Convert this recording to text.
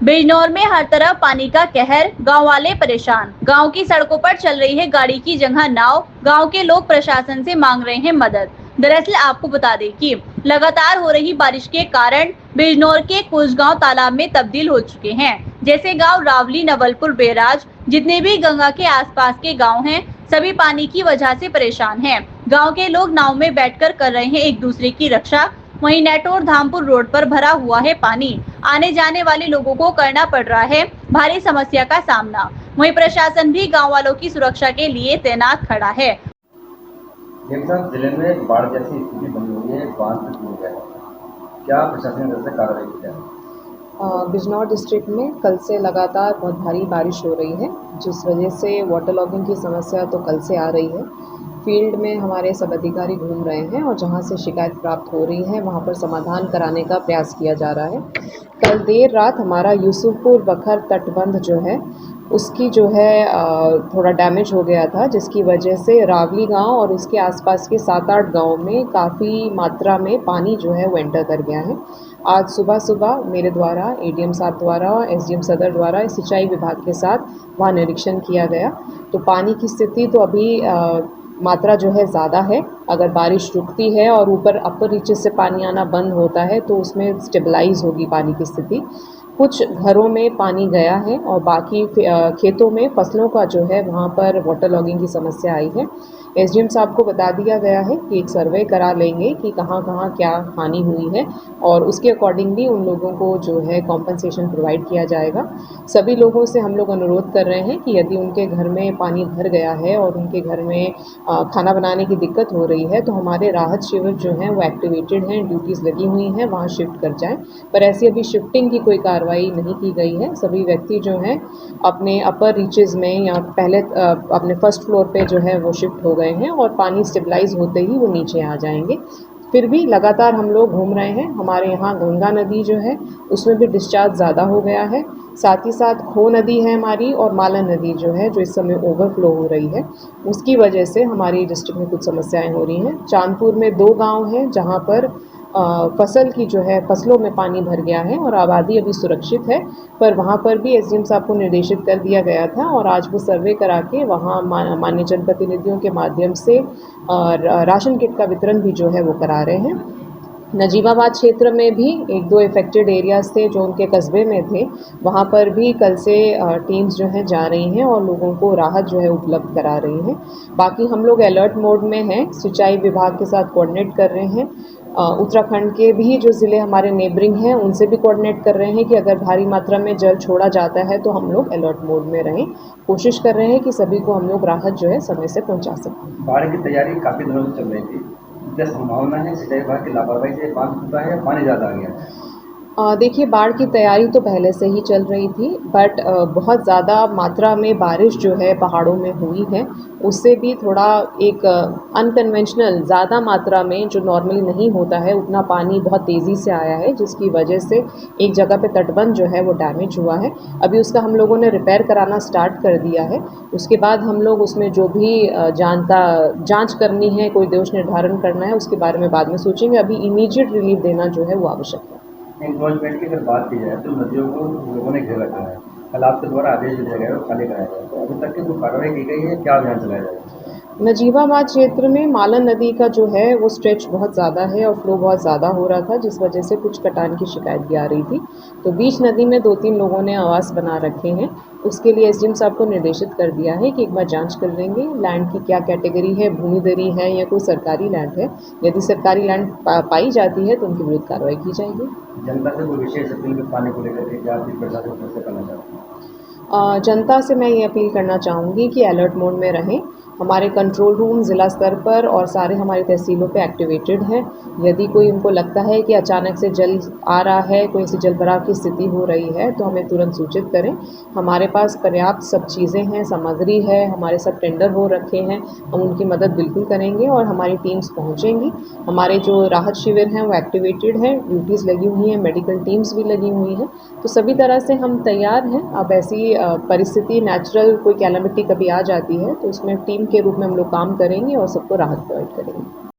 बिजनौर में हर तरफ पानी का कहर, गांव वाले परेशान। गांव की सड़कों पर चल रही है गाड़ी की जगह नाव। गांव के लोग प्रशासन से मांग रहे हैं मदद। दरअसल आपको बता दें कि लगातार हो रही बारिश के कारण बिजनौर के कुछ गांव तालाब में तब्दील हो चुके हैं। जैसे गांव रावली, नवलपुर, बेराज, जितने भी गंगा के आसपास के गांव हैं, सभी पानी की वजह से परेशान हैं। गांव के लोग नाव में बैठकर कर रहे हैं एक दूसरे की रक्षा। वहीं नेटौर धामपुर रोड पर भरा हुआ है पानी। आने जाने वाले लोगों को करना पड़ रहा है भारी समस्या का सामना। वहीं प्रशासन भी गांव वालों की सुरक्षा के लिए तैनात खड़ा है। जिले में बाढ़ जैसी स्थिति बनी हुई है, बांध टूट गया है। क्या प्रशासन की तरफ से कार्रवाई की जाए? बिजनौर डिस्ट्रिक्ट में कल से लगातार बहुत भारी बारिश हो रही है, जिस वजह से वाटर लॉगिंग की समस्या तो कल से आ रही है। फील्ड में हमारे सब अधिकारी घूम रहे हैं और जहां से शिकायत प्राप्त हो रही है वहां पर समाधान कराने का प्रयास किया जा रहा है। कल देर रात हमारा यूसुफपुर बखर तटबंध जो है उसकी जो है थोड़ा डैमेज हो गया था, जिसकी वजह से रावली गांव और उसके आसपास के 7-8 गांव में काफ़ी मात्रा में पानी जो है वो एंटर कर गया है। आज सुबह मेरे द्वारा, एडीएम साहब द्वारा, एसडीएम सदर द्वारा सिंचाई विभाग के साथ वहाँ निरीक्षण किया गया। तो पानी की स्थिति तो अभी मात्रा जो है ज़्यादा है। अगर बारिश रुकती है और ऊपर अपर रीचेस से पानी आना बंद होता है तो उसमें स्टेबलाइज होगी पानी की स्थिति। कुछ घरों में पानी गया है और बाकी खेतों में फसलों का जो है वहाँ पर वाटर लॉगिंग की समस्या आई है। एसडीएम साहब को बता दिया गया है कि एक सर्वे करा लेंगे कि कहाँ कहाँ क्या हानि हुई है और उसके अकॉर्डिंगली उन लोगों को जो है कॉम्पनसेशन प्रोवाइड किया जाएगा। सभी लोगों से हम लोग अनुरोध कर रहे हैं कि यदि उनके घर में पानी भर गया है और उनके घर में खाना बनाने की दिक्कत हो रही है तो हमारे राहत शिविर जो हैं वो एक्टिवेटेड हैं, ड्यूटीज़ लगी हुई हैं, वहाँ शिफ्ट कर जाएं। पर ऐसी अभी शिफ्टिंग की कोई कार्रवाई नहीं की गई है। सभी व्यक्ति जो हैं अपने अपर रीचेज़ में या पहले अपने फर्स्ट फ्लोर पे जो है वो शिफ्ट हो गए हैं और पानी स्टेबलाइज होते ही वो नीचे आ जाएंगे। फिर भी लगातार हम लोग घूम रहे हैं। हमारे यहाँ गंगा नदी जो है उसमें भी डिस्चार्ज ज़्यादा हो गया है। साथ ही साथ खो नदी है हमारी और मालन नदी जो है जो इस समय ओवरफ्लो हो रही है, उसकी वजह से हमारी डिस्ट्रिक्ट में कुछ समस्याएं हो रही हैं। चांदपुर में 2 गांव हैं जहां पर फसल की जो है फसलों में पानी भर गया है और आबादी अभी सुरक्षित है, पर वहाँ पर भी एसडीएम साहब को निर्देशित कर दिया गया था और आज वो सर्वे करा के वहाँ माननीय जनप्रतिनिधियों के माध्यम से राशन किट का वितरण भी जो है वो करा रहे हैं। नजीबाबाद क्षेत्र में भी 1-2 इफ़ेक्टेड एरियाज़ थे जो उनके कस्बे में थे, वहाँ पर भी कल से टीम्स जो हैं जा रही हैं और लोगों को राहत जो है उपलब्ध करा रही हैं। बाकी हम लोग अलर्ट मोड में हैं, सिंचाई विभाग के साथ कोऑर्डिनेट कर रहे हैं। उत्तराखंड के भी जो ज़िले हमारे नेबरिंग हैं उनसे भी कोऑर्डिनेट कर रहे हैं कि अगर भारी मात्रा में जल छोड़ा जाता है तो हम लोग अलर्ट मोड में रहें। कोशिश कर रहे हैं कि सभी को हम लोग राहत जो है समय से पहुँचा सकें। बाढ़ की तैयारी काफ़ी दिनों से चल रही थी। क्या संभावना है सिंचाई विभाग की लापरवाही से बांध टूटा है या पानी ज़्यादा आ गया? देखिए, बाढ़ की तैयारी तो पहले से ही चल रही थी, बट बहुत ज़्यादा मात्रा में बारिश जो है पहाड़ों में हुई है, उससे भी थोड़ा एक अनकन्वेंशनल ज़्यादा मात्रा में जो नॉर्मली नहीं होता है उतना पानी बहुत तेज़ी से आया है, जिसकी वजह से एक जगह पे तटबंध जो है वो डैमेज हुआ है। अभी उसका हम लोगों ने रिपेयर कराना स्टार्ट कर दिया है। उसके बाद हम लोग उसमें जो भी जांच करनी है, कोई दोष निर्धारण करना है, उसके बारे में बाद में सोचेंगे। अभी इमीडिएट रिलीफ देना जो है वो आवश्यक है। एनक्रोचमेंट की अगर बात की जाए तो नदियों को लोगों ने घेर रखा है। कल आपके द्वारा आदेश दिया गया और खाली कराया गया, तो अभी तक की कोई कार्रवाई की गई है? क्या अभियान चलाया जाएगा? नजीबाबाद क्षेत्र में मालन नदी का जो है वो स्ट्रेच बहुत ज़्यादा है और फ्लो बहुत ज़्यादा हो रहा था, जिस वजह से कुछ कटान की शिकायत भी आ रही थी। तो बीच नदी में 2-3 लोगों ने आवास बना रखे हैं। उसके लिए एसडीएम साहब को निर्देशित कर दिया है कि एक बार जांच कर लेंगे लैंड की क्या कैटेगरी है, भूमिदरी है या कोई सरकारी लैंड है। यदि सरकारी लैंड पाई जाती है तो उनके विरुद्ध कार्रवाई की जाएगी। जनता से कोई विशेष अपील पानी को लेकर के क्या आप प्रशासन से करना चाहते हैं? जनता से मैं ये अपील करना चाहूँगी कि अलर्ट मोड में रहें। हमारे कंट्रोल रूम ज़िला स्तर पर और सारे हमारी तहसीलों पे एक्टिवेटेड हैं। यदि कोई उनको लगता है कि अचानक से जल आ रहा है, कोई ऐसी जलभराव की स्थिति हो रही है, तो हमें तुरंत सूचित करें। हमारे पास पर्याप्त सब चीज़ें हैं, सामग्री है, हमारे सब टेंडर हो रखे हैं, हम उनकी मदद बिल्कुल करेंगे और हमारी टीम्स पहुँचेंगी। हमारे जो राहत शिविर हैं वो एक्टिवेटेड हैं, ड्यूटीज़ लगी हुई हैं, मेडिकल टीम्स भी लगी हुई हैं। तो सभी तरह से हम तैयार हैं। अब ऐसी परिस्थिति नेचुरल कोई कैलामिटी कभी आ जाती है तो उसमें टीम के रूप में हम लोग काम करेंगे और सबको राहत प्रोवाइड करेंगे।